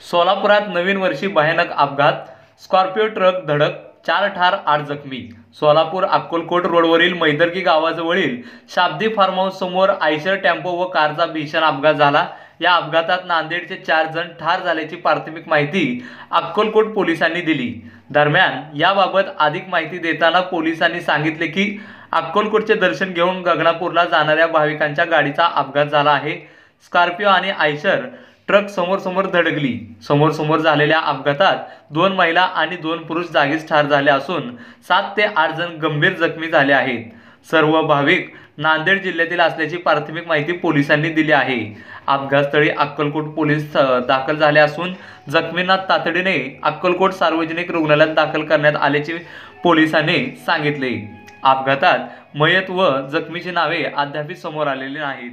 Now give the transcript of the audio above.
सोलापुरात नवीन वर्षी भयानक अपघात, स्कॉर्पिओ ट्रक धडक, 4 ठार 8 जखमी। सोलापूर अक्कलकोट रोडवरील मैदर्गी गावाजवळील शाब्दी फार्म हाऊस समोर आयशर टेम्पो व कारचा भीषण अपघात झाला। या अपघातात नांदेडचे 4 जण ठार झाल्याची प्राथमिक माहिती अक्कलकोट पोलिसांनी दिली। दरम्यान याबाबत अधिक माहिती देताना पोलिसांनी सांगितले की अक्कलकोटचे दर्शन घेऊन गगनापूरला जाणाऱ्या भाविकांच्या गाडीचा अपघात झाला आहे। स्कॉर्पिओ आणि आयशर ट्रक समोर धडकली। समोर झालेल्या अपघातात 2 महिला आणि 2 पुरुष जागीच ठार झाले असून 7 ते 8 जण गंभीर जखमी झाले आहेत। सर्व भाविक नांदेड जिल्ह्यातील असल्याची प्राथमिक माहिती पोलिसांनी दिली आहे। अपघातस्थळी अक्कलकोट पोलीस दाखल झाले असून जखमींना तातडीने अक्कलकोट सार्वजनिक रुग्णालयात दाखल करण्यात आल्याचे पोलिसांनी सांगितले। अपघातात मयत व जखमीची नावे अद्याप समोर आलेली नाहीत।